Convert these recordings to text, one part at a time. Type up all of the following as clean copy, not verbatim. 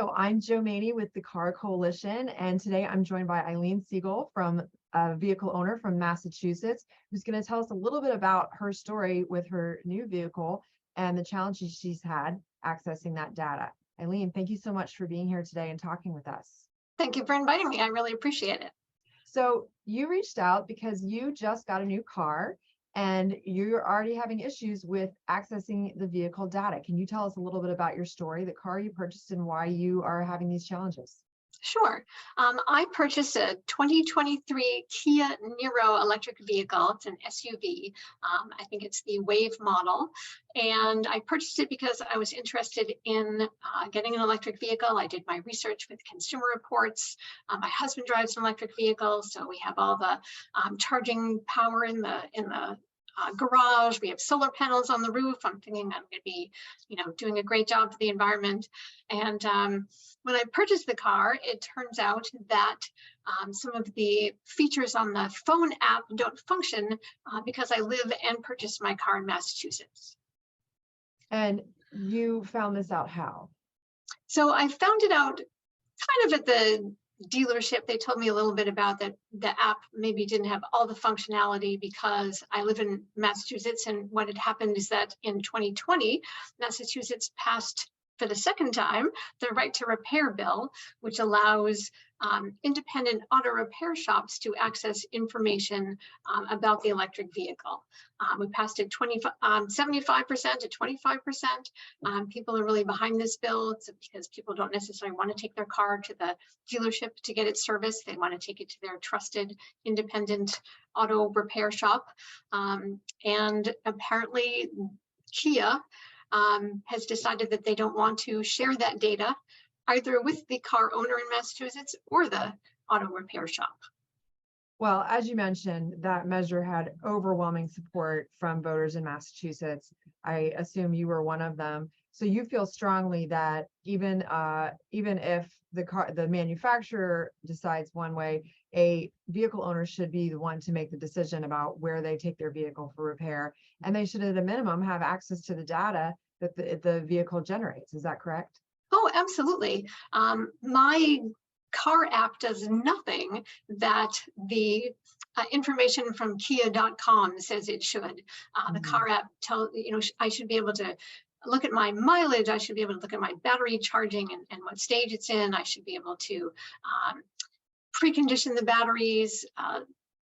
So I'm Joe Maney with the Car Coalition, and today I'm joined by Eileen Siegel from a vehicle owner from Massachusetts, who's going to tell us a little bit about her story with her new vehicle and the challenges she's had accessing that data. Eileen, thank you so much for being here today and talking with us. Thank you for inviting me. I really appreciate it. So you reached out because you just got a new car and you're already having issues with accessing the vehicle data. Can you tell us a little bit about your story, the car you purchased, and why you are having these challenges? Sure. I purchased a 2023 Kia Niro electric vehicle. It's an SUV. I think it's the Wave model. And I purchased it because I was interested in getting an electric vehicle. I did my research with Consumer Reports. My husband drives an electric vehicle, so we have all the charging power in the garage. We have solar panels on the roof. I'm thinking I'm going to be, doing a great job for the environment. And when I purchased the car, it turns out that some of the features on the phone app don't function because I live and purchased my car in Massachusetts. And you found this out how? So I found it out kind of at the dealership. They told me a little bit about that the app maybe didn't have all the functionality because I live in Massachusetts, and what had happened is that in 2020 Massachusetts passed for the second time the right to repair bill, which allows independent auto repair shops to access information about the electric vehicle. We passed it 75% to 25%. People are really behind this bill. It's because people don't necessarily want to take their car to the dealership to get it serviced. They want to take it to their trusted independent auto repair shop. And apparently Kia has decided that they don't want to share that data either with the car owner in Massachusetts or the auto repair shop. Well, as you mentioned, that measure had overwhelming support from voters in Massachusetts. I assume you were one of them. So you feel strongly that even if the manufacturer decides one way, a vehicle owner should be the one to make the decision about where they take their vehicle for repair, and they should at a minimum have access to the data that the vehicle generates. Is that correct? Oh, absolutely. My car app does nothing that the information from Kia.com says it should. The car app I should be able to look at my mileage. I should be able to look at my battery charging and what stage it's in. I should be able to precondition the batteries,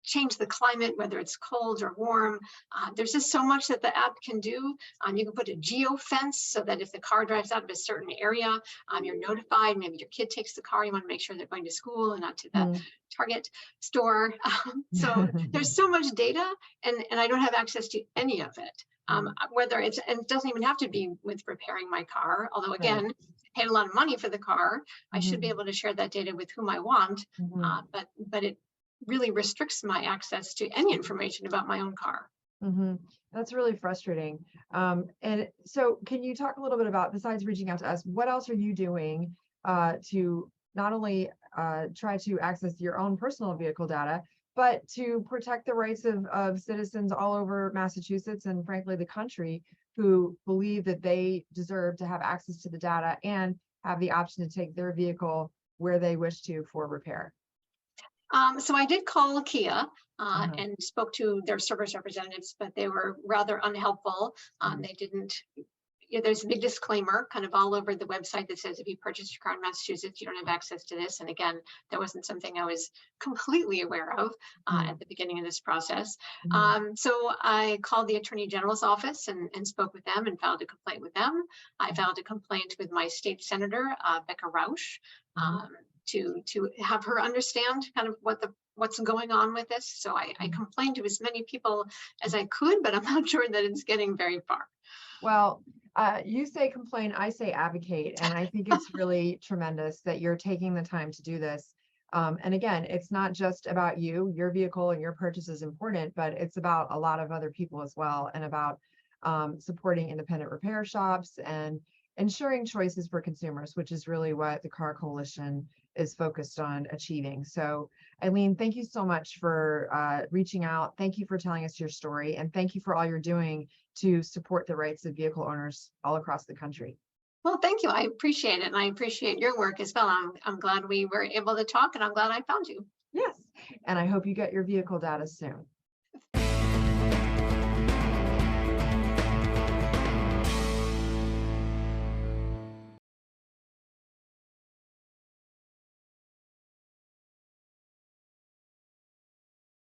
change the climate, whether it's cold or warm. There's just so much that the app can do. You can put a geo fence so that if the car drives out of a certain area, you're notified. Maybe your kid takes the car, you want to make sure they're going to school and not to the Target store. So there's so much data, and I don't have access to any of it. Whether it's, and it doesn't even have to be with repairing my car, although again, I paid a lot of money for the car. I should be able to share that data with whom I want, but it really restricts my access to any information about my own car. That's really frustrating. And so can you talk a little bit about, besides reaching out to us, what else are you doing to not only try to access your own personal vehicle data, but to protect the rights of citizens all over Massachusetts and frankly the country who believe that they deserve to have access to the data and have the option to take their vehicle where they wish to for repair? So I did call Kia and spoke to their service representatives, but they were rather unhelpful. They didn't, there's a big disclaimer kind of all over the website that says if you purchase your car in Massachusetts, you don't have access to this. And again, that wasn't something I was completely aware of at the beginning of this process. So I called the Attorney General's office and spoke with them and filed a complaint with them. I filed a complaint with my state senator, Becca Rausch, to have her understand kind of what's going on with this. So I complained to as many people as I could, but I'm not sure that it's getting very far. Well, you say complain, I say advocate, and I think it's really tremendous that you're taking the time to do this. And again, it's not just about you, your vehicle and your purchase is important, but it's about a lot of other people as well, and about supporting independent repair shops and ensuring choices for consumers, which is really what the Car Coalition is focused on achieving. So Eileen, thank you so much for reaching out. Thank you for telling us your story, and thank you for all you're doing to support the rights of vehicle owners all across the country. Well, thank you. I appreciate it. And I appreciate your work as well. I'm glad we were able to talk, and I'm glad I found you. Yes, and I hope you get your vehicle data soon.